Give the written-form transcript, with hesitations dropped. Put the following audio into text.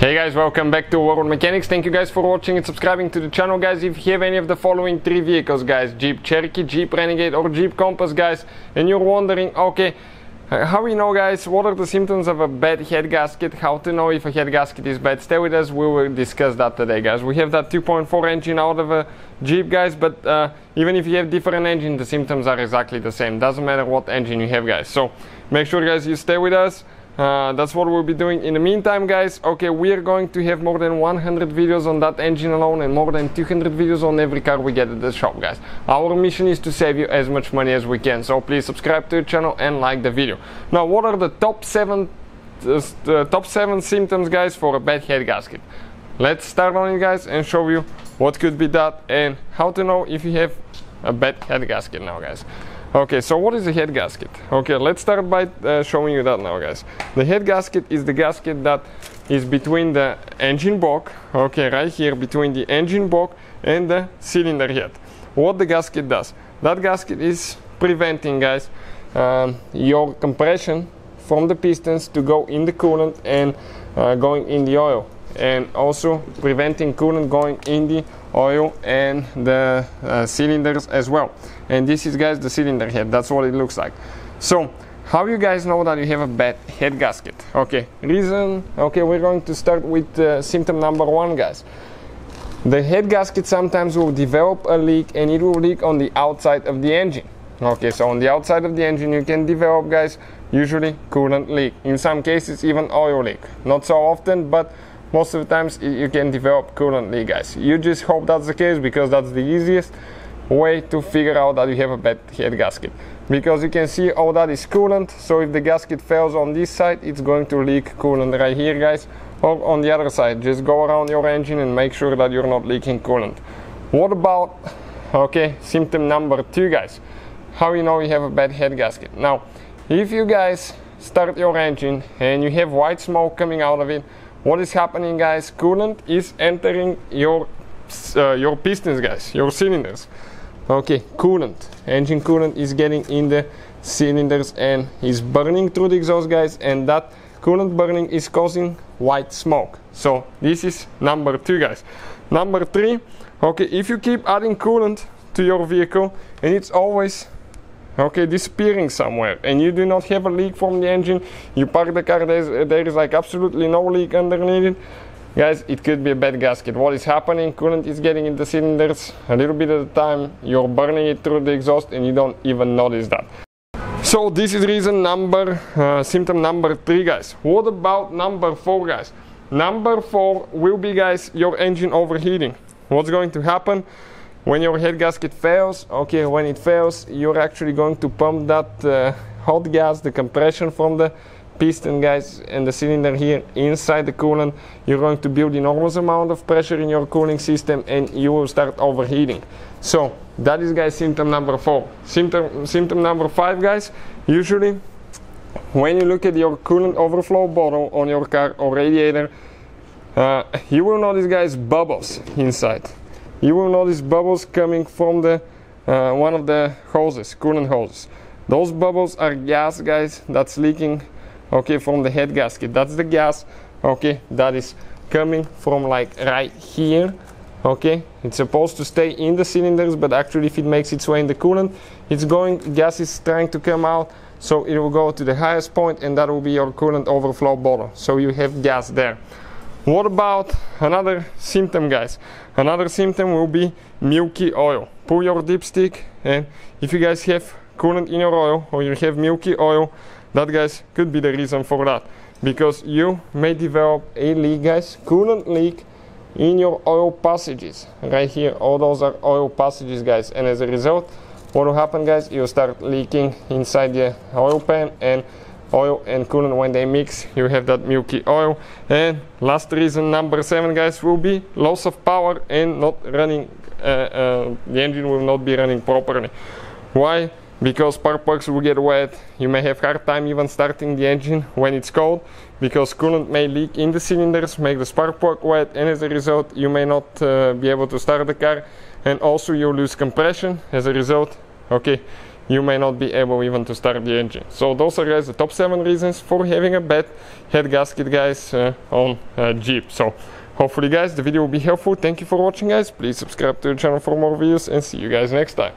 Hey guys, welcome back to World Mechanics. Thank you guys for watching and subscribing to the channel, guys. If you have any of the following three vehicles, guys, Jeep Cherokee, Jeep Renegade or Jeep Compass, guys, and you're wondering, okay, how we know, guys, what are the symptoms of a bad head gasket, how to know if a head gasket is bad, stay with us, we will discuss that today, guys. We have that 2.4 engine out of a Jeep, guys, but even if you have different engine, the symptoms are exactly the same. Doesn't matter what engine you have, guys. So make sure, guys, you stay with us. That's what we'll be doing. In the meantime, guys, okay, we are going to have more than 100 videos on that engine alone and more than 200 videos on every car we get at the shop, guys. Our mission is to save you as much money as we can, so please subscribe to the channel and like the video. Now, what are the top seven symptoms, guys, for a bad head gasket? Let's start on it, guys, and show you what could be that and how to know if you have a bad head gasket now, guys. Okay, so what is a head gasket? Okay, let's start by showing you that now, guys. The head gasket is the gasket that is between the engine block, okay, right here, between the engine block and the cylinder head. What the gasket does? That gasket is preventing, guys, your compression from the pistons to go in the coolant and going in the oil, and also preventing coolant going in the oil and the cylinders as well. And this is, guys, the cylinder head. That's what it looks like. So how you guys know that you have a bad head gasket? Okay, we're going to start with symptom number one, guys. The head gasket sometimes will develop a leak, and it will leak on the outside of the engine. Okay, so on the outside of the engine you can develop, guys, usually coolant leak, in some cases even oil leak. Not so often, but most of the times you can develop coolant leak, guys. You just hope that's the case, because that's the easiest way to figure out that you have a bad head gasket, because you can see all that is coolant. So if the gasket fails on this side, it's going to leak coolant right here, guys, or on the other side. Just go around your engine and make sure that you're not leaking coolant. What about, okay, symptom number two, guys? How you know you have a bad head gasket? Now, if you guys start your engine and you have white smoke coming out of it, what is happening, guys? Coolant is entering your pistons, guys, your cylinders. Okay, engine coolant is getting in the cylinders and is burning through the exhaust, guys, and that coolant burning is causing white smoke. So this is number two, guys. Number three, okay, if you keep adding coolant to your vehicle and it's always, okay, disappearing somewhere, and you do not have a leak from the engine, you park the car, there is like absolutely no leak underneath it, guys, it could be a bad gasket. What is happening? Coolant is getting in the cylinders a little bit at a time, you're burning it through the exhaust and you don't even notice that. So this is reason symptom number three, guys. What about number four, guys? Number four will be, guys, your engine overheating. What's going to happen when your head gasket fails? Okay, when it fails, you're actually going to pump that hot gas, the compression from the piston, guys, and the cylinder here inside the coolant. You're going to build enormous amount of pressure in your cooling system and you will start overheating. So that is, guys, symptom number four. Symptom number five, guys, usually when you look at your coolant overflow bottle on your car or radiator, you will notice, guys, bubbles inside. You will notice bubbles coming from the one of the hoses, coolant hoses. Those bubbles are gas, guys, that's leaking, okay, from the head gasket. That's the gas, okay, that is coming from like right here. Okay, it's supposed to stay in the cylinders, but actually if it makes its way in the coolant, gas is trying to come out, so it will go to the highest point and that will be your coolant overflow bottle. So you have gas there. What about another symptom, guys? Another symptom will be milky oil. Pull your dipstick, and if you guys have coolant in your oil or you have milky oil, that, guys, could be the reason for that, because you may develop a leak, guys, coolant leak in your oil passages right here. All those are oil passages, guys, and as a result, what will happen, guys, you'll start leaking inside the oil pan, and oil and coolant, when they mix, you have that milky oil. And last reason, number seven, guys, will be loss of power and not running, the engine will not be running properly. Why? Because spark plugs will get wet. You may have hard time even starting the engine when it's cold, because coolant may leak in the cylinders, make the spark plug wet, and as a result you may not be able to start the car, and also you lose compression. As a result, okay, you may not be able even to start the engine. So those are, guys, the top 7 reasons for having a bad head gasket, guys, on Jeep. So hopefully, guys, the video will be helpful. Thank you for watching, guys. Please subscribe to the channel for more videos, and see you guys next time.